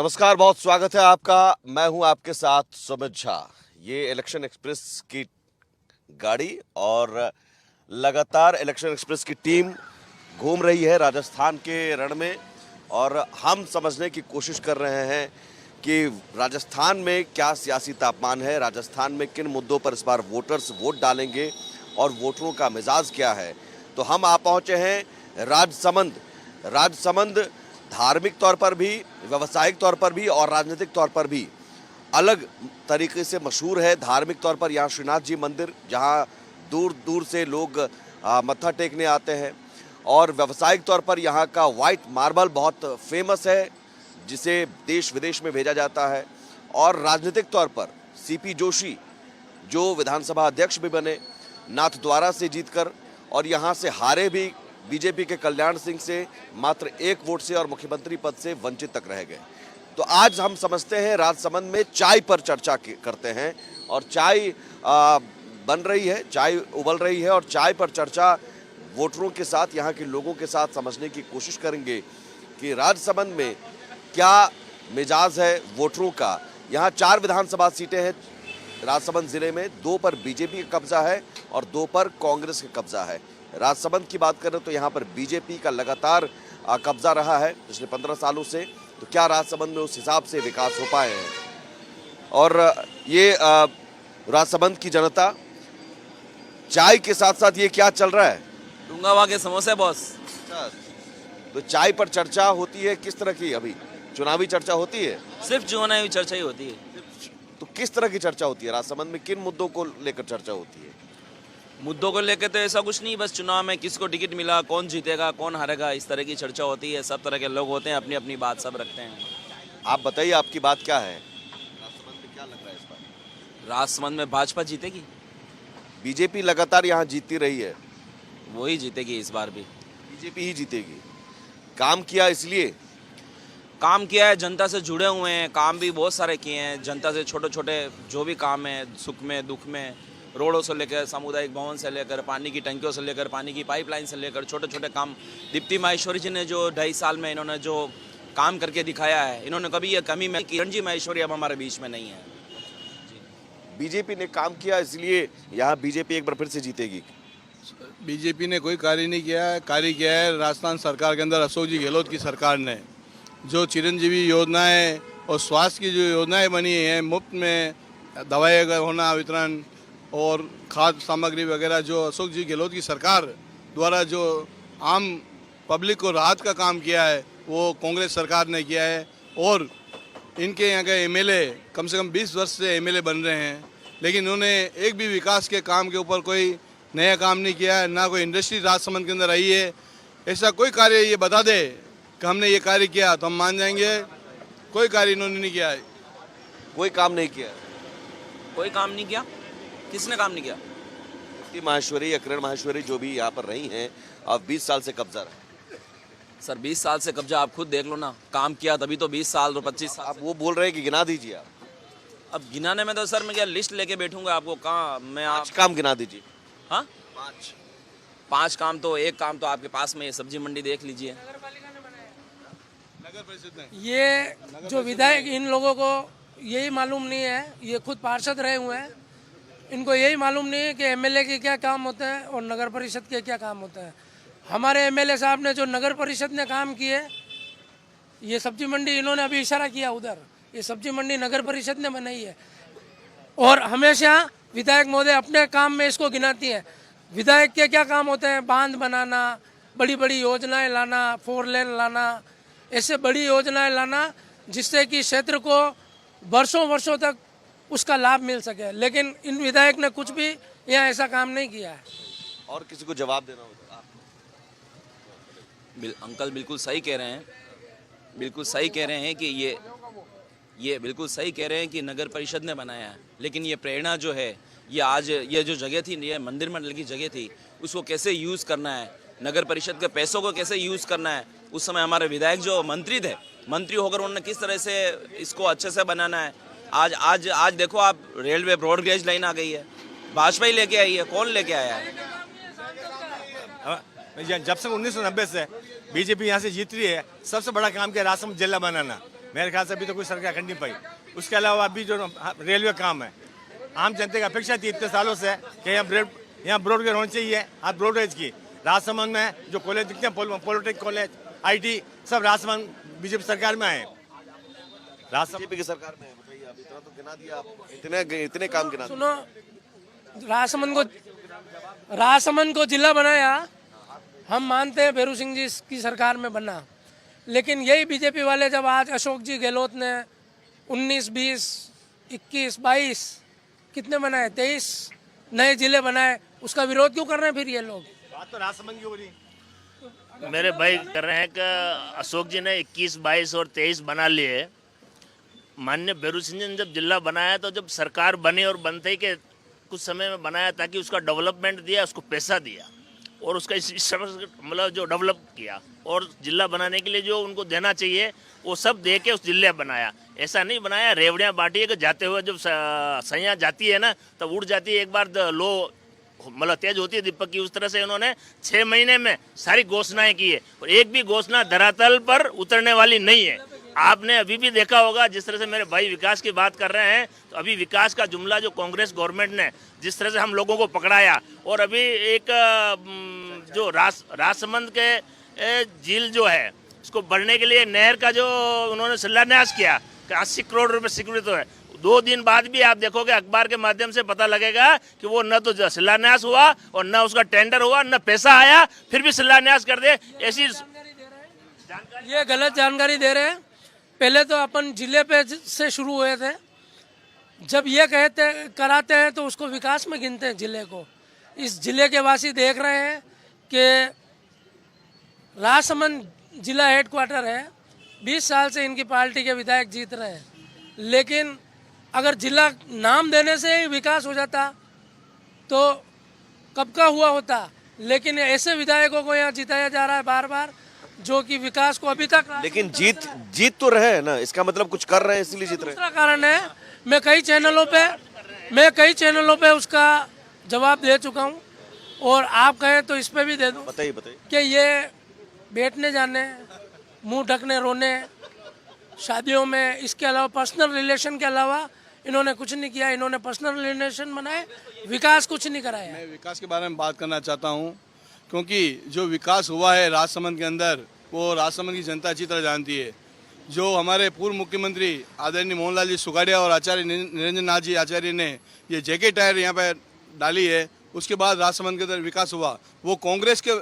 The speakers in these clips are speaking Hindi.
नमस्कार, बहुत स्वागत है आपका। मैं हूं आपके साथ सुमित झा। ये इलेक्शन एक्सप्रेस की गाड़ी और लगातार इलेक्शन एक्सप्रेस की टीम घूम रही है राजस्थान के रण में और हम समझने की कोशिश कर रहे हैं कि राजस्थान में क्या सियासी तापमान है, राजस्थान में किन मुद्दों पर इस बार वोटर्स वोट डालेंगे और वोटरों का मिजाज क्या है। तो हम आ पहुंचे हैं राजसमंद धार्मिक तौर पर भी, व्यावसायिक तौर पर भी और राजनीतिक तौर पर भी अलग तरीके से मशहूर है। धार्मिक तौर पर यहाँ श्रीनाथ जी मंदिर, जहाँ दूर दूर से लोग मत्था टेकने आते हैं, और व्यावसायिक तौर पर यहाँ का वाइट मार्बल बहुत फेमस है जिसे देश विदेश में भेजा जाता है। और राजनीतिक तौर पर सीपी जोशी जो विधानसभा अध्यक्ष भी बने नाथद्वारा से जीतकर, और यहाँ से हारे भी बीजेपी के कल्याण सिंह से मात्र 1 वोट से, और मुख्यमंत्री पद से वंचित तक रह गए। तो आज हम समझते हैं राजसमंद में चाय पर चर्चा करते हैं, और चाय बन रही है, चाय उबल रही है, और चाय पर चर्चा वोटरों के साथ, यहाँ के लोगों के साथ समझने की कोशिश करेंगे कि राजसमंद में क्या मिजाज है वोटरों का। यहाँ 4 विधानसभा सीटें हैं राजसमंद जिले में, 2 पर बीजेपी का कब्जा है और 2 पर कांग्रेस का कब्जा है। राजसमंद की बात करें तो यहाँ पर बीजेपी का लगातार कब्जा रहा है पिछले 15 सालों से। तो क्या राजसमंद में उस हिसाब से विकास हो पाए हैं? और ये राजसमंद की जनता चाय के साथ साथ ये क्या चल रहा है? डूंगावा के समोसे बॉस। तो चाय पर चर्चा होती है किस तरह की? अभी चुनावी चर्चा होती है? सिर्फ चुनावी चर्चा ही होती है। तो किस तरह की चर्चा होती है राजसमंद में? किन मुद्दों को लेकर चर्चा होती है? मुद्दों को लेकर तो ऐसा कुछ नहीं, बस चुनाव में किसको टिकट मिला, कौन जीतेगा, कौन हारेगा, इस तरह की चर्चा होती है। सब तरह के लोग होते हैं, अपनी अपनी बात सब रखते हैं। आप बताइए, आपकी बात क्या है? राजसमंद में क्या लग रहा है इस बार? राजसमंद में भाजपा जीतेगी। बीजेपी लगातार यहाँ जीतती रही है। वही जीतेगी इस बार भी। बीजेपी ही जीतेगी। काम किया इसलिए? काम किया है, जनता से जुड़े हुए हैं, काम भी बहुत सारे किए हैं। जनता से छोटे छोटे जो भी काम है, सुख में दुख में, रोडों से लेकर सामुदायिक भवन से लेकर पानी की टंकियों से लेकर पानी की पाइपलाइन से लेकर छोटे छोटे काम। दीप्ति माहेश्वरी जी ने जो 2.5 साल में इन्होंने जो काम करके दिखाया है, इन्होंने कभी ये कमी में, किरण जी माहेश्वरी अब हमारे बीच में नहीं है। बीजेपी ने काम किया इसलिए यहाँ बीजेपी एक बार फिर से जीतेगी। बीजेपी ने कोई कार्य नहीं किया है। कार्य किया है राजस्थान सरकार के अंदर अशोक जी गहलोत की सरकार ने। जो चिरंजीवी योजनाएं और स्वास्थ्य की जो योजनाएं बनी हैं, मुफ्त में दवाई का होना वितरण और खाद्य सामग्री वगैरह, जो अशोक जी गहलोत की सरकार द्वारा जो आम पब्लिक को राहत का काम किया है, वो कांग्रेस सरकार ने किया है। और इनके यहाँ के एमएलए कम से कम 20 वर्ष से एमएलए बन रहे हैं, लेकिन इन्होंने एक भी विकास के काम के ऊपर कोई नया काम नहीं किया है, ना कोई इंडस्ट्री राजसमंद के अंदर आई है। ऐसा कोई कार्य ये बता दे कि हमने ये कार्य किया तो हम मान जाएंगे। कोई कार्य इन्होंने नहीं किया है। कोई काम नहीं किया। कोई काम नहीं किया? किसने काम नहीं किया? दीप्ति माहेश्वरी या किरण माहेश्वरी जो भी यहाँ पर रही हैं, अब 20 साल से कब्जा रहा। सर 20 साल से कब्जा, आप खुद देख लो ना। काम किया तभी तो 20 साल और 25 साल। आप वो बोल रहे हैं कि गिना दीजिए आप। अब गिनाने में तो सर मैं क्या लिस्ट लेके बैठूंगा आपको? कहाँ मैं आप 5 काम गिना दीजिए। हाँ 5 काम तो, एक काम तो आपके पास में सब्जी मंडी देख लीजिए। ये जो विधायक, इन लोगों को यही मालूम नहीं है, ये खुद पार्षद रहे हुए हैं, इनको यही मालूम नहीं है कि एमएलए के क्या काम होते हैं और नगर परिषद के क्या काम होते हैं। हमारे एमएलए साहब ने जो नगर परिषद ने काम किए, ये सब्जी मंडी इन्होंने अभी इशारा किया उधर, ये सब्जी मंडी नगर परिषद ने बनाई है। और हमेशा विधायक महोदय अपने काम में इसको गिनाती हैं। विधायक के क्या काम होते हैं? बांध बनाना, बड़ी बड़ी योजनाएं लाना, 4 लेन लाना, ऐसे बड़ी योजनाएं लाना जिससे कि क्षेत्र को वर्षों वर्षों तक उसका लाभ मिल सके। लेकिन इन विधायक ने कुछ भी यहाँ ऐसा काम नहीं किया है। और किसी को जवाब देना होगा। अंकल बिल्कुल सही कह रहे हैं, बिल्कुल सही कह रहे हैं कि ये बिल्कुल सही कह रहे हैं कि नगर परिषद ने बनाया है। लेकिन ये प्रेरणा जो है, ये आज ये जो जगह थी, ये मंदिर मंडल की जगह थी, उसको कैसे यूज़ करना है, नगर परिषद के पैसों को कैसे यूज़ करना है। उस समय हमारे विधायक जो मंत्री थे, मंत्री होकर उन्होंने किस तरह से इसको अच्छे से बनाना है। आज देखो आप, रेलवे ब्रॉडगेज लाइन आ गई है, भाजपा ही लेके आई है। कौन लेके आया है? जब से 1990 से बीजेपी यहाँ से जीत रही है, सबसे बड़ा काम किया राजसमंद जिला बनाना। मेरे ख्याल से अभी तो कोई सरकार कर नहीं पाई। उसके अलावा अभी जो रेलवे काम है, आम जनता की अपेक्षा थी इतने सालों से कि यहाँ ब्रॉडगेज होनी चाहिए। आज ब्रॉडगेज की राजसमंद में जो कॉलेज दिखते हैं, पॉलिटेक्निक कॉलेज, IT, सब राजसमंद बीजेपी सरकार में आए। बीजेपी की सरकार में है, बताइए। अब इतना तो गिना दिया आप, इतने काम गिना दिए। सुनो, राजसमंद को जिला बनाया, हम मानते हैं भैरू सिंह जी की सरकार में बना, लेकिन यही बीजेपी वाले जब आज अशोक जी गहलोत ने 19, 20, 21, 22 कितने बनाए, 23 नए जिले बनाए, उसका विरोध क्यों कर रहे हैं फिर ये लोग? बात तो राजसमंद की हो रही। मेरे भाई कर रहे हैं कि अशोक जी ने 21, 22 और 23 बना लिए। माननीय भैरू सिंह जी ने जब जिला बनाया तो जब सरकार बनी और बनते ही के कुछ समय में बनाया ताकि उसका डेवलपमेंट दिया, उसको पैसा दिया और उसका इस मतलब जो डेवलप किया और जिला बनाने के लिए जो उनको देना चाहिए वो सब दे के उस जिले बनाया। ऐसा नहीं बनाया रेवड़ियाँ बांटी है कि जाते हुए जब सैया जाती है ना तब उड़ जाती है, एक बार लो मतलब तेज होती है दीपक की। उस तरह से उन्होंने 6 महीने में सारी घोषणाएं की है और एक भी घोषणा धरातल पर उतरने वाली नहीं है। आपने अभी भी देखा होगा जिस तरह से मेरे भाई विकास की बात कर रहे हैं, तो अभी विकास का जुमला जो कांग्रेस गवर्नमेंट ने जिस तरह से हम लोगों को पकड़ाया और अभी एक जो राजसमंद के झील जो है उसको बढ़ने के लिए नहर का जो उन्होंने शिलान्यास किया कि 80 करोड़ रुपए स्वीकृत है। 2 दिन बाद भी आप देखोगे अखबार के माध्यम से पता लगेगा कि वो न तो शिलान्यास हुआ और न उसका टेंडर हुआ, न पैसा आया, फिर भी शिलान्यास कर दे। ऐसी ये गलत जानकारी दे रहे हैं। पहले तो अपन जिले पे से शुरू हुए थे, जब ये कराते हैं तो उसको विकास में गिनते हैं जिले को। इस जिले के वासी देख रहे हैं कि राजसमंद जिला हेडक्वार्टर है, 20 साल से इनकी पार्टी के विधायक जीत रहे हैं, लेकिन अगर जिला नाम देने से ही विकास हो जाता तो कब का हुआ होता। लेकिन ऐसे विधायकों को यहाँ जिताया जा रहा है बार बार जो कि विकास को अभी तक, लेकिन जीत तो रहे हैं ना, इसका मतलब कुछ कर रहे हैं इसलिए जीत रहे हैं। दूसरा कारण है, मैं कई चैनलों पे उसका जवाब दे चुका हूँ और आप कहें तो इस पे भी दे दूँ। बताइए कि ये बैठने जाने, मुंह ढकने, रोने शादियों में, इसके अलावा पर्सनल रिलेशन के अलावा इन्होंने कुछ नहीं किया। इन्होंने पर्सनल रिलेशन बनाए, विकास कुछ नहीं कराया। मैं विकास के बारे में बात करना चाहता हूँ क्योंकि जो विकास हुआ है राजसमंद के अंदर वो राजसमंद की जनता अच्छी तरह जानती है। जो हमारे पूर्व मुख्यमंत्री आदरणीय मोहनलाल जी सुखाड़िया और आचार्य निरंजन नाथ जी आचार्य ने ये जेके टायर यहाँ पे डाली है, उसके बाद राजसमंद के अंदर विकास हुआ। वो कांग्रेस के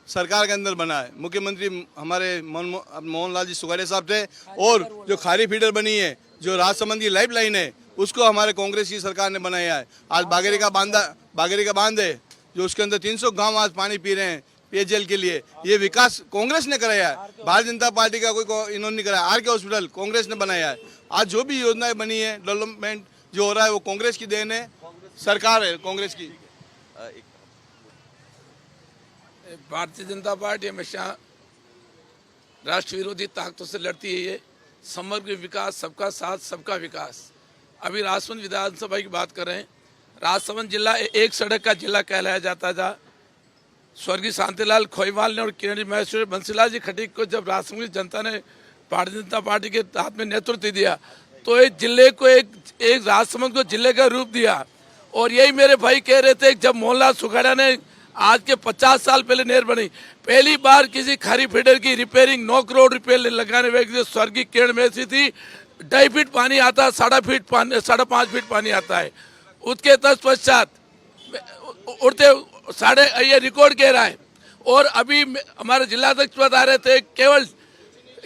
सरकार के अंदर बना है। मुख्यमंत्री हमारे मोहनलाल जी सुखाड़िया साहब थे और जो खारी फीडर बनी है, जो राजसमंद की लाइफ लाइन है, उसको हमारे कांग्रेस की सरकार ने बनाया है। आज बागेरी का बांध है जो उसके अंदर 300 गांव आज पानी पी रहे हैं पेयजल के लिए। ये विकास कांग्रेस ने कराया है, भारतीय जनता पार्टी का कोई इन्होंने नहीं कराया। आर के हॉस्पिटल कांग्रेस ने बनाया है। आज जो भी योजनाएं बनी है, डेवलपमेंट जो हो रहा है वो कांग्रेस की देन है, सरकार है कांग्रेस की। भारतीय जनता पार्टी हमेशा राष्ट्र विरोधी ताकतों से लड़ती है। ये समग्र विकास, सबका साथ, सबका विकास। अभी राजसमंद विधानसभा की बात कर रहे हैं। राजसमंद जिला एक सड़क का जिला कहलाया जाता था। स्वर्गीय शांतिलाल खोईवाल ने और किरण महेश्वरी बंसीलाल जी खटीक को जब राजसमंद की जनता ने भारतीय जनता पार्टी के हाथ में नेतृत्व दिया तो एक जिले को एक राजसमंद को जिले का रूप दिया। और यही मेरे भाई कह रहे थे जब मोहनलाल सुखाड़िया ने आज के 50 साल पहले नहर बनी, पहली बार किसी खारी फीडर की रिपेयरिंग 9 करोड़ रुपए लगाने में स्वर्गीय किरण महेश्वरी थी। 2.5 फीट पानी आता, 5.5 फीट पानी आता है। उसके तत्पश्चात उड़ते ये रिकॉर्ड कह रहा है। और अभी हमारे जिलाध्यक्ष बता रहे थे केवल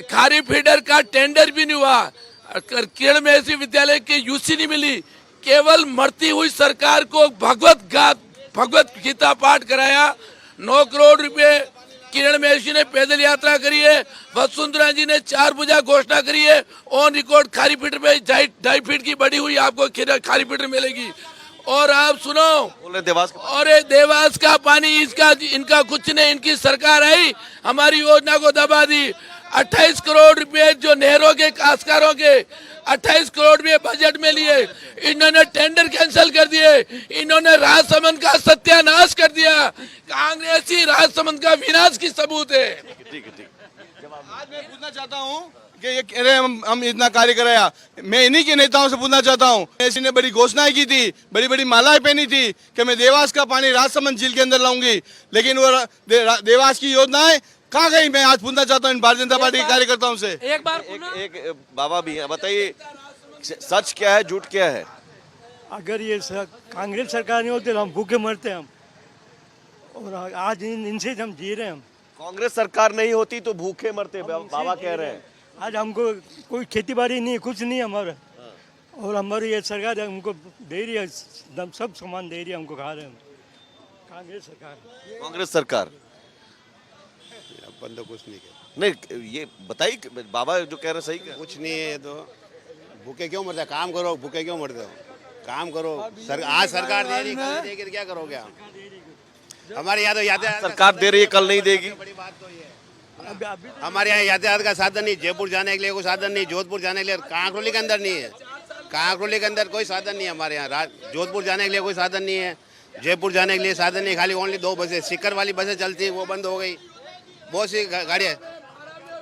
खारी फीडर का टेंडर भी नहीं हुआ, किरण महेश्वरी विद्यालय की यूसी नहीं मिली, केवल मरती हुई सरकार को भगवत गीता पाठ कराया। 9 करोड़ रुपए किरण महेश्वरी ने पैदल यात्रा करी है। वसुंधरा जी ने 4 भुजा घोषणा करी है। ऑन रिकॉर्ड खारी फीडर पे 2.5 फीट की बढ़ी हुई आपको खारी फीडर मिलेगी। और आप सुनो, और देवास का पानी इनका कुछ नहीं, इनकी सरकार आई हमारी योजना को दबा दी। 28 करोड़ रुपए जो नहरों के काश्तकारों के 28 करोड़ रुपए बजट में लिए, इन्होंने टेंडर कैंसिल कर दिए। इन्होंने राजसमंद का सत्यानाश कर दिया। कांग्रेस ही राजसमंद का विनाश की सबूत है। आज मैं पूछना चाहता हूँ कि ये कह रहे हैं हम इतना कार्य कराया। मैं इन्हीं के नेताओं से पूछना चाहता हूँ, ऐसी ने बड़ी घोषणाएं की थी, बड़ी बड़ी मालाएं पहनी थी कि मैं देवास का पानी राजसमंद झील के अंदर लाऊंगी, लेकिन वो देवास की योजनाएं कहाँ गई? मैं आज पूछना चाहता हूँ इन भारतीय जनता पार्टी के कार्यकर्ताओं से। एक बार एक बाबा भी हैं, बताइए सच क्या है, झूठ क्या है? अगर ये कांग्रेस सरकार नहीं होती तो हम भूखे मरते हम, और आज इनसे हम जी रहे हैं। हम कांग्रेस सरकार नहीं होती तो भूखे मरते, बाबा कह रहे हैं। आज हमको कोई खेती बाड़ी नहीं, कुछ नहीं हमारा, और हमारी ये सरकार हमको दे रही है, सब सामान दे रही है, हमको खा रहे हैं हम। कांग्रेस सरकार बंदा कुछ नहीं कहता, नहीं, ये बताइए बाबा जो कह रहे हैं सही कह रहे हैं। कुछ नहीं है। तो भूखे क्यों मरते? काम करो, भूखे क्यों मरते हो? काम करो। आज सरकार दे रही, कल देगी तो क्या करोगे आप? हमारे यहाँ तो यातायात सरकार दे रही है, कल नहीं देगी। बड़ी बात तो ये है, हमारे यहाँ यातायात का साधन नहीं, जयपुर जाने के लिए कोई साधन नहीं, जोधपुर जाने के लिए, कांकरोली के अंदर नहीं है, कांकरोली के अंदर कोई साधन नहीं है हमारे यहाँ। जोधपुर जाने के लिए कोई साधन नहीं है, जयपुर जाने के लिए साधन नहीं, खाली ओनली 2 बसें, सीकर वाली बसें चलती है, वो बंद हो गई। बहुत सी गाड़ियाँ,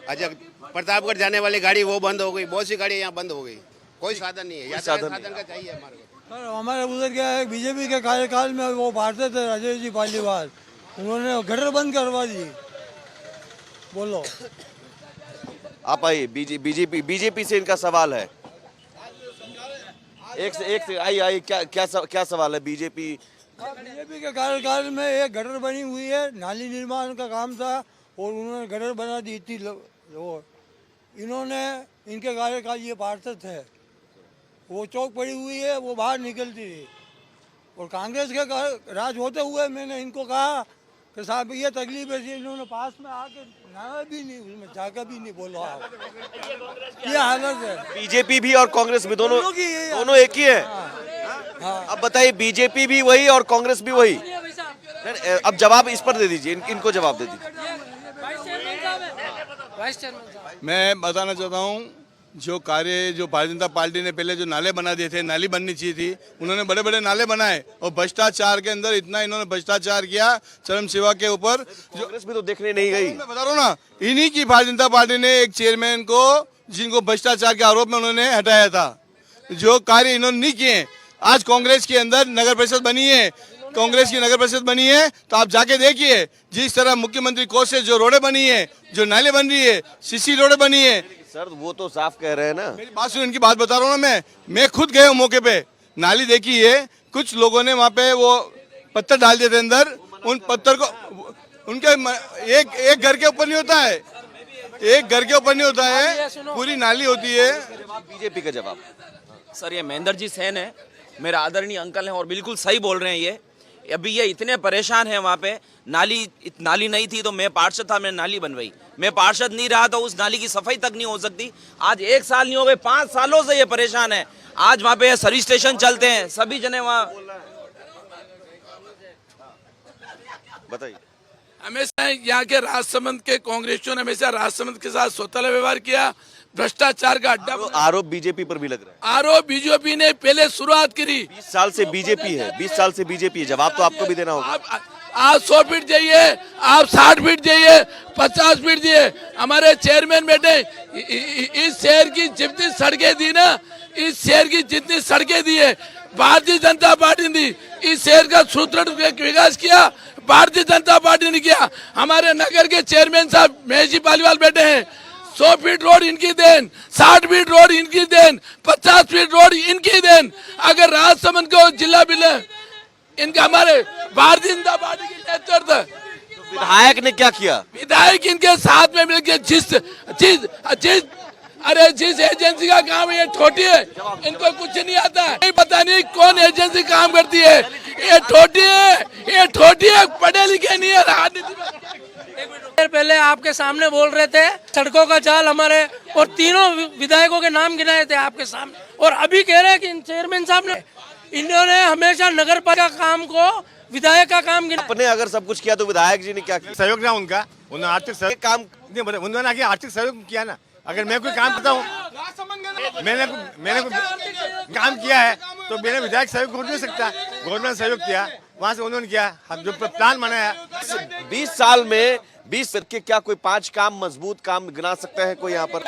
अच्छा प्रतापगढ़ जाने वाली गाड़ी वो बंद हो गई, बहुत सी गाड़ियाँ यहाँ बंद हो गई, कोई साधन नहीं है। यातायात साधन का चाहिए हमारे को। सर हमारे उधर क्या है, बीजेपी के कार्यकाल में वो बांटते थे राजेश जी पालीवाल, उन्होंने गटर बंद करवा दी। बोलो आप आइए, बीजेपी से इनका सवाल है। एक से आइए, क्या सवाल है? बीजेपी के कार्यकाल में एक गटर बनी हुई है, नाली निर्माण का काम था, और उन्होंने गटर बना दी थी। इन्होंने इनके कार्यकाल ये पार्षद थे, वो चौक पड़ी हुई है, वो बाहर निकलती थी। और कांग्रेस के राज होते हुए मैंने इनको कहा कि साहब ये तकलीफ है, इन्होंने पास में आके ना भी नहीं, उसमें जाकर भी नहीं बोलो आप। ये हालत है। बीजेपी भी और कांग्रेस भी दोनों एक ही है। हाँ। अब बताइए, बीजेपी भी वही और कांग्रेस भी वही। अब जवाब इस पर दे दीजिए, इनको जवाब दे दीजिए। मैं बताना चाहता हूँ, जो कार्य जो भारतीय जनता पार्टी ने पहले जो नाले बना दिए थे, नाली बननी चाहिए थी, उन्होंने बड़े बड़े नाले बनाए, और भ्रष्टाचार के अंदर इतना इन्होंने भ्रष्टाचार किया चरम सेवा के ऊपर, जो कांग्रेस भी तो देखने नहीं गई। मैं बता रहा हूँ ना, इन्हीं की भारतीय जनता पार्टी ने एक चेयरमैन को, जिनको भ्रष्टाचार के आरोप में उन्होंने हटाया था, जो कार्य इन्होंने नहीं किए। आज कांग्रेस के अंदर नगर परिषद बनी है, कांग्रेस की नगर परिषद बनी है, तो आप जाके देखिए, जिस तरह मुख्यमंत्री कोष से जो रोडें बनी है, जो नाले बन रही है, सीसी रोडें बनी है। सर वो तो साफ कह रहे हैं ना। मेरी बात सुन, इनकी बात बता रहा हूँ ना, मैं खुद गए हूँ मौके पे, नाली देखी है, कुछ लोगों ने वहाँ पे वो पत्थर डाल दिए थे अंदर, उन पत्थर को उनके एक घर के ऊपर नहीं होता है, एक घर के ऊपर नहीं होता है, पूरी नाली होती है। बीजेपी का जवाब। सर ये महेंद्र जी सेन है, मेरे आदरणीय अंकल हैं, और बिल्कुल सही बोल रहे हैं। ये अभी ये इतने परेशान हैं, वहाँ पे नाली नहीं थी तो मैं पार्षद था, मैंने नाली बनवाई। मैं पार्षद नहीं रहा तो उस नाली की सफाई तक नहीं हो सकती। आज 1 साल नहीं हो गए, 5 सालों से ये परेशान है। आज वहाँ पे सर्विस स्टेशन चलते हैं, सभी जने वहाँ। बताइए। हमेशा यहाँ के राजसमंद के कांग्रेसियों ने हमेशा राजसमंद के साथ स्वतंत्र व्यवहार किया, भ्रष्टाचार का अड्डा। आरोप बीजेपी पर भी लग रहा है। आरोप बीजेपी ने पहले शुरुआत करी। 20 साल से बीजेपी है, 20 साल से बीजेपी है, जवाब तो आपको भी देना होगा। आप 100 फीट जाइए, आप 60 फीट जाइए, 50 फीट जाइए, हमारे चेयरमैन बैठे। इस शहर की जितनी सड़कें दी ना, इस शहर की जितनी सड़कें दी है भारतीय जनता पार्टी ने दी। इस शहर का सुदृढ़ विकास किया भारतीय जनता पार्टी ने किया। हमारे नगर के चेयरमैन साहब महेश जी पालीवाल बैठे हैं। 100 फीट रोड इनकी देन, 60 फीट रोड इनकी देन, 50 फीट रोड इनकी देन। अगर राजसमंद को जिला मिले, इनका हमारे भारतीय जनता पार्टी की नेतृत्व। विधायक ने क्या किया? विधायक इनके साथ में मिलकर जिस एजेंसी का काम है, ये छोटी है, इनको कुछ नहीं आता है, पता नहीं कौन एजेंसी काम करती है। ये छोटी है, पढ़े लिखे नहीं है। राजनीति पहले आपके सामने बोल रहे थे सड़कों का जाल हमारे, और तीनों विधायकों के नाम गिनाए थे आपके सामने, और अभी कह रहे हैं कि इन चेयरमैन साहब ने, इन्होंने हमेशा नगर पालिका काम को विधायक का काम गिना। अपने अगर सब कुछ किया तो विधायक जी ने क्या किया? सहयोग ना उनका, उन्होंने आर्थिक सहयोग काम नहीं, उन्होंने आगे आर्थिक सहयोग किया ना। अगर मैं कोई काम करता हूँ, मैंने कोई काम किया है तो मेरे विधायक सहयोग हो नहीं सकता। गवर्नमेंट सहयोग किया, वहाँ से उन्होंने किया, हम जो प्लान बनाया। 20 साल में 20 के क्या कोई 5 काम मजबूत काम गिना सकता है कोई यहाँ पर?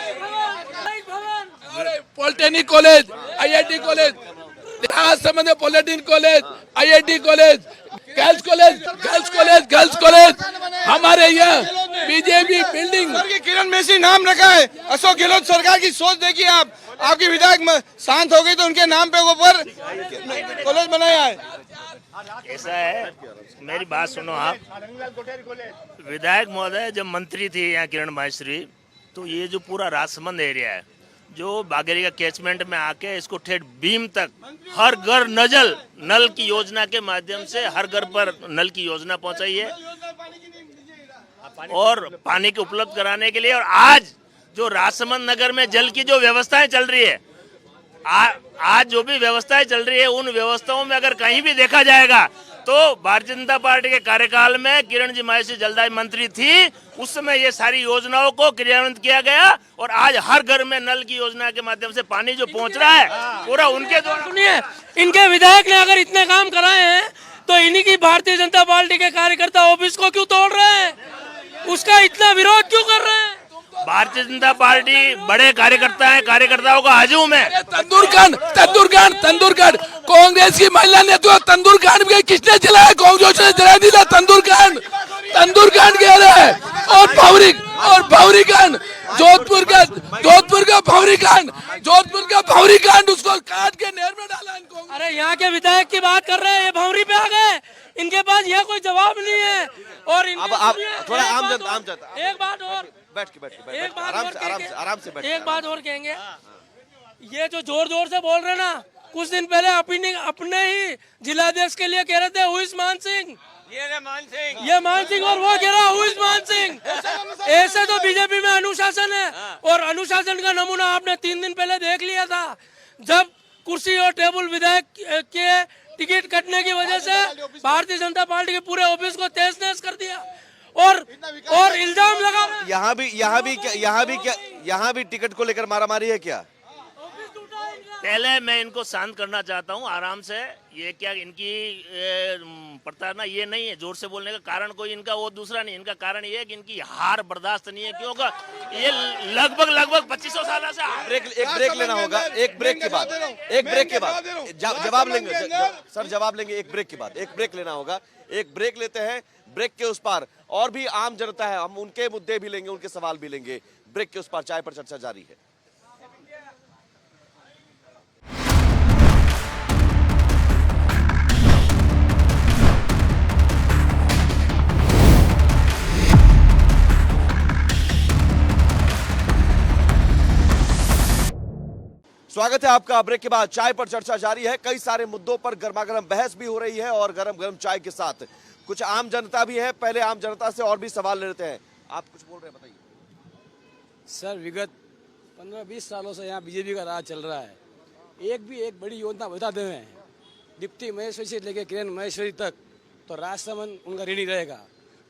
Polytechnic college, IIT college, Rajsamand में polytechnic college, IIT college, girls college, girls college, girls college, हमारे यहाँ बीजेपी बिल्डिंग। सर की किरण मेसी नाम रखा है। अशोक गहलोत सरकार की सोच देखिए आप, आपकी विधायक शांत हो गई तो उनके नाम पे ऊपर कॉलेज बनाया है। ऐसा है, मेरी बात सुनो आप। विधायक महोदय जब मंत्री थी यहाँ किरण माहेश्वरी, तो ये जो पूरा राजसमंद एरिया है, जो बागेरी का कैचमेंट में आके इसको ठेठ बीम तक हर घर नल की योजना के माध्यम से हर घर पर नल की योजना पहुंचाई है और पानी के उपलब्ध कराने के लिए। और आज जो राजसमंद नगर में जल की जो व्यवस्थाएं चल रही है, आज जो भी व्यवस्थाएं चल रही है, उन व्यवस्थाओं में अगर कहीं भी देखा जाएगा तो भारतीय जनता पार्टी के कार्यकाल में किरण जी माहेश्वरी जलदाय मंत्री थी, उस समय ये सारी योजनाओं को क्रियान्वित किया गया और आज हर घर में नल की योजना के माध्यम से पानी जो पहुंच रहा है पूरा उनके द्वारा। सुनिए, इनके विधायक ने अगर इतने काम कराए हैं तो इन्हीं की भारतीय जनता पार्टी के कार्यकर्ता ऑफिस को क्यों तोड़ रहे हैं, उसका इतना विरोध क्यों कर रहे हैं? भारतीय जनता पार्टी बड़े कार्यकर्ता है, कार्यकर्ताओं का हजूम है। तंदूर कांड कांग्रेस की महिला ने तो तंदूर कांड किसने जलाया? कांग्रेस ने जला दिया तंदूर कांड कह रहा है। और भौरी कांड, जोधपुर का भौरी कांड उसको काट के नहर में डाला इनको। अरे यहाँ के विधायक की बात कर रहे हैं, ये भंवरी पे आ गए, इनके पास यह कोई जवाब नहीं है। और अब आप थोड़ा आम जनता एक बात और बैठ के आराम से बैठ। एक बात और कहेंगे, ये जो जोर जोर से बोल रहे ना, कुछ दिन पहले अपने ही जिलाध्यक्ष के लिए कह रहे थे हुई मान सिंह, ये मान सिंह, और वो कह रहा हुई मान सिंह। ऐसे तो बीजेपी में अनुशासन है, और अनुशासन का नमूना आपने 3 दिन पहले देख लिया था, जब कुर्सी और टेबल विधायक के टिकट कटने की वजह से भारतीय जनता पार्टी के पूरे ऑफिस को तहस नहस कर दिया और इल्जाम लगा। यहाँ भी टिकट को लेकर मारामारी है क्या? पहले मैं इनको शांत करना चाहता हूँ आराम से। ये क्या इनकी प्रताड़ना ये नहीं है, जोर से बोलने का कारण कोई इनका वो दूसरा नहीं, इनका कारण ये है कि इनकी हार बर्दाश्त नहीं है, क्योंकि ये लगभग 2500 साल से एक ब्रेक लेना होगा। एक ब्रेक के बाद जवाब लेंगे सर, जवाब लेंगे एक ब्रेक के बाद। एक ब्रेक लेना होगा, एक ब्रेक लेते हैं। ब्रेक के उस पार और भी आम जनता है, हम उनके मुद्दे भी लेंगे, उनके सवाल भी लेंगे। ब्रेक के उस पार चाय पर चर्चा जारी है। स्वागत है आपका। ब्रेक के बाद चाय पर चर्चा जारी है। कई सारे मुद्दों पर गर्मागर्म बहस भी हो रही है और गरम गरम चाय के साथ कुछ आम जनता भी है। पहले आम जनता से और भी सवाल ले लेते हैं। आप कुछ बोल रहे हैं, बताइए। सर, विगत 15-20 सालों से यहाँ बीजेपी का राज चल रहा है। एक बड़ी योजना बताते हैं, डिप्टी महेश्वरी से लेकर किरण महेश्वरी तक, तो राजसमंद उनका ऋणी रहेगा।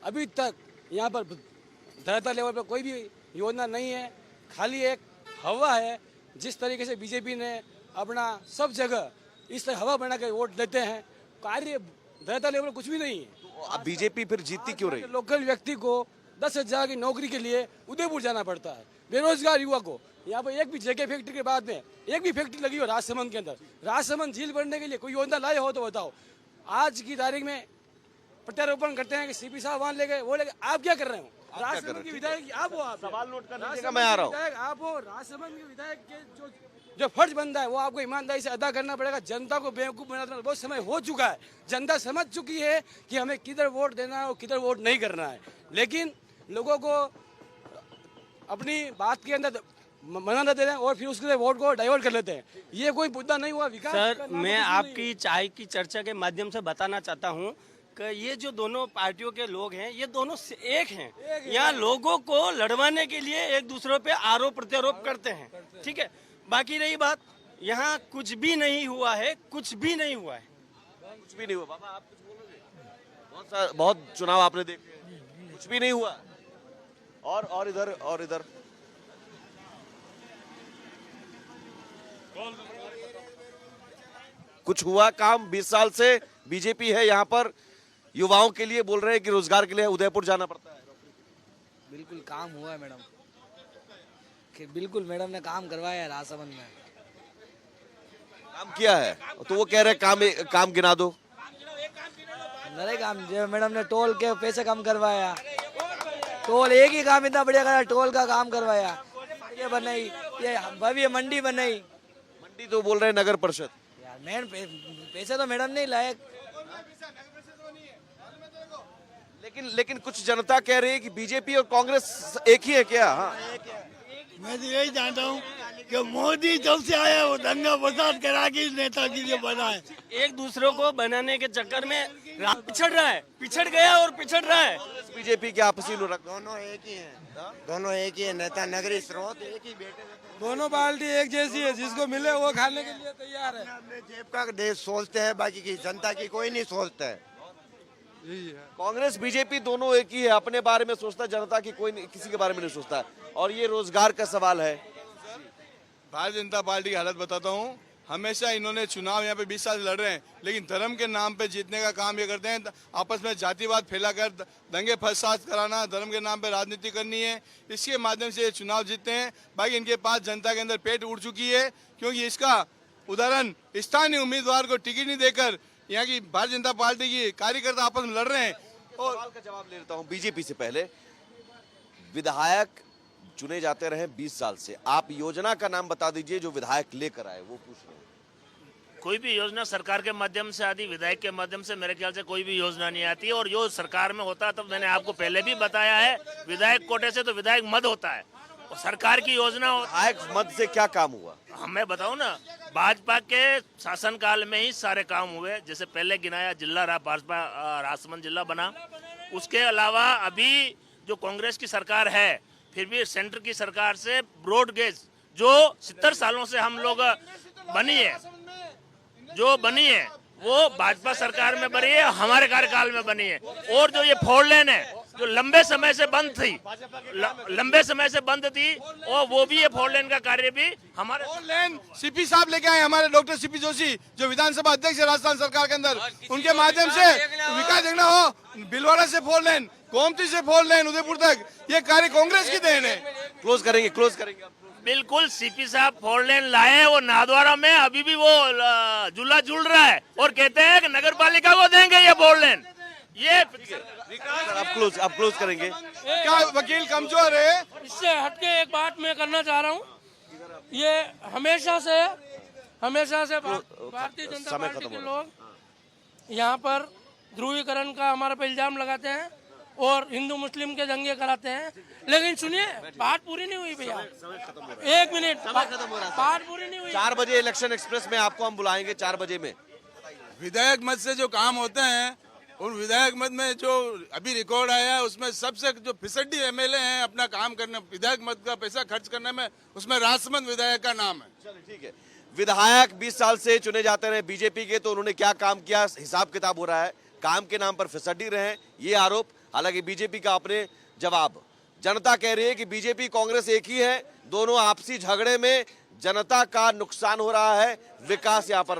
अभी तक यहाँ पर धरातल लेवल पर कोई भी योजना नहीं है, खाली एक हवा है। जिस तरीके से बीजेपी ने अपना सब जगह इस तरह हवा बना के वोट लेते हैं, कार्य धरातल लेवल पर कुछ भी नहीं है। तो अब बीजेपी फिर जीतती क्यों रही? लोकल व्यक्ति को 10,000 की नौकरी के लिए उदयपुर जाना पड़ता है। बेरोजगार युवा को यहाँ पर एक भी जेके फैक्ट्री के बाद में एक भी फैक्ट्री लगी हो राजसमंद के अंदर, राजसमंद झील बनने के लिए कोई योजना लाए हो तो बताओ। आज की तारीख में प्रत्यारोपण करते हैं कि सीपी साहब वहां ले गए, वो ले गए। आप क्या कर रहे हो? राजसमंद के विधायक आप हो, आप सवाल नोट कर लीजिएगा, मैं आ रहा हूँ। आप हो राजसमंद के विधायक के जो फर्ज बनता है वो आपको ईमानदारी से अदा करना पड़ेगा। जनता को बेवकूफ बनाना बहुत समय हो चुका है। जनता समझ चुकी है कि हमें किधर वोट देना है और किधर वोट नहीं करना है, लेकिन लोगों को अपनी बात के अंदर मना देते हैं और फिर उसके वोट को डाइवर्ट कर लेते हैं। ये कोई मुद्दा नहीं हुआ विकास। सर, मैं आपकी चाय की चर्चा के माध्यम से बताना चाहता हूँ कि ये जो दोनों पार्टियों के लोग हैं, ये दोनों एक हैं। यहाँ लोगों को लड़वाने के लिए एक दूसरे पे आरोप प्रत्यारोप करते हैं, ठीक है। बाकी रही बात, यहाँ कुछ भी नहीं हुआ है, कुछ भी नहीं हुआ है, कुछ भी नहीं हुआ। बाबा, आप कुछ बोलोगे? बहुत चुनाव आपने देखे, कुछ भी नहीं हुआ। और इधर कुछ हुआ काम? 20 साल से बीजेपी है यहाँ पर, युवाओं के लिए बोल रहे हैं कि रोजगार के लिए उदयपुर जाना पड़ता है। बिल्कुल काम हुआ है मैडम, कि बिल्कुल मैडम ने काम करवाया है राजसमंद में। काम किया है तो वो कह रहे हैं काम गिना दो। नरे काम जो मैडम ने टोल के पैसे कम करवाया, टोल एक ही काम इतना बढ़िया करा, टोल का काम करवाया, ये बनाई, ये भव्य मंडी बनाई। मंडी तो बोल रहे हैं नगर परिषद। यार मैन पैसे तो मैडम नहीं लाए। लेकिन कुछ जनता कह रही है कि बीजेपी और कांग्रेस एक ही है क्या? हाँ। मैं तो यही जानता हूँ कि मोदी जब से आया वो दंगा फसाद करा के नेता के लिए बना है। एक दूसरे को बनाने के चक्कर में पिछड़ रहा है, पिछड़ गया और पिछड़ रहा है। बीजेपी के आपसी दोनों एक ही हैं, दोनों एक ही है, नेता नगरी स्रोत एक ही बेटे। दोनों पार्टी एक जैसी है, जिसको मिले वो खाने के लिए तैयार है। अपने जेब का देश सोचते हैं, बाकी की जनता की कोई नहीं सोचता है। कांग्रेस बीजेपी दोनों एक ही है, अपने बारे में सोचता है, जनता की कोई नहीं, किसी के बारे में नहीं सोचता है। और ये रोजगार का सवाल है। भारतीय जनता पार्टी की हालत बताता हूँ। हमेशा इन्होंने चुनाव यहाँ पे 20 साल से लड़ रहे हैं, लेकिन धर्म के नाम पे जीतने का काम ये करते हैं। आपस में जातिवाद फैलाकर दंगे फसाद कराना, धर्म के नाम पे राजनीति करनी है, इसके माध्यम से ये चुनाव जीतते हैं। बाकी इनके पास जनता के अंदर पेट उड़ चुकी है, क्योंकि इसका उदाहरण स्थानीय उम्मीदवार को टिकट नहीं देकर यहाँ की भारतीय जनता पार्टी की कार्यकर्ता आपस में लड़ रहे हैं। और सवाल का जवाब ले लेता हूँ बीजेपी से। पहले विधायक चुने जाते रहे 20 साल से, आप योजना का नाम बता दीजिए जो विधायक लेकर आए, वो पूछ रहे हैं। कोई भी योजना सरकार के माध्यम से आती, विधायक के माध्यम से मेरे ख्याल से कोई भी योजना नहीं आती। और जो सरकार में होता है, तो मैंने आपको पहले भी बताया है, विधायक कोटे से तो विधायक मद होता है और सरकार की योजना। विधायक मद से क्या काम हुआ? मैं बताऊं ना, भाजपा के शासनकाल में ही सारे काम हुए। जैसे पहले गिनाया, जिला भाजपा राजसमंद जिला बना। उसके अलावा अभी जो कांग्रेस की सरकार है, फिर भी सेंटर की सरकार से ब्रॉड गेज जो 70 सालों से हम लोग बनी है, जो बनी है वो भाजपा सरकार में बनी है, हमारे कार्यकाल में बनी है। और जो ये फोर लेन है जो लंबे समय से बंद थी, लंबे समय से बंद थी, और वो भी ये फोर लेन का कार्य भी हमारे फोर लेन सीपी साहब लेके आए, हमारे डॉक्टर सीपी जोशी जो विधानसभा अध्यक्ष है राजस्थान सरकार के अंदर, उनके माध्यम से विकास देखना हो। भिलवाड़ा से फोर लेन, गोमती से फोर लेन, उदयपुर तक, ये कार्य कांग्रेस की देन है। क्लोज करेंगे। बिल्कुल सीपी साहब फोर लेन लाए, वो नादवारा में अभी भी वो झूला झूल रहा है और कहते हैं कि नगर पालिका को देंगे ये फोर लेन। ये आप क्लोज करेंगे। क्या वकील कमजोर है? इससे हटके एक बात मैं करना चाह रहा हूँ। ये हमेशा से भारतीय जनता पार्टी के लोग यहाँ पर ध्रुवीकरण का हमारे पे इल्जाम लगाते हैं और हिंदू मुस्लिम के दंगे कराते हैं। लेकिन सुनिए, बात पूरी नहीं हुई भैया, एक मिनट, बात पूरी नहीं हुई। 4 बजे इलेक्शन एक्सप्रेस में आपको हम बुलाएंगे, 4 बजे में। विधायक मत से जो काम होते हैं, उन विधायक मत में जो अभी रिकॉर्ड आया है, उसमें सबसे जो फिसड्डी एमएलए हैं अपना काम करने, विधायक मत का पैसा खर्च करने में, उसमें राजसमंद विधायक का नाम है। चलिए ठीक है। विधायक 20 साल से चुने जाते रहे बीजेपी के, तो उन्होंने क्या काम किया, हिसाब किताब हो रहा है। काम के नाम पर फिसड्डी रहे, ये आरोप। हालांकि बीजेपी का अपने जवाब। जनता कह रही है कि बीजेपी कांग्रेस एक ही है, दोनों आपसी झगड़े में जनता का नुकसान हो रहा है, विकास यहाँ पर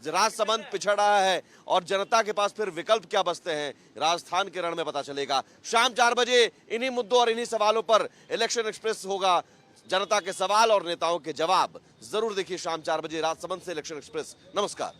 राजसमंद पिछड़ रहा है, और जनता के पास फिर विकल्प क्या बचते हैं, राजस्थान के रण में पता चलेगा। शाम 4 बजे इन्हीं मुद्दों और इन्हीं सवालों पर इलेक्शन एक्सप्रेस होगा। जनता के सवाल और नेताओं के जवाब जरूर देखिए शाम 4 बजे राजसमंद से इलेक्शन एक्सप्रेस। नमस्कार।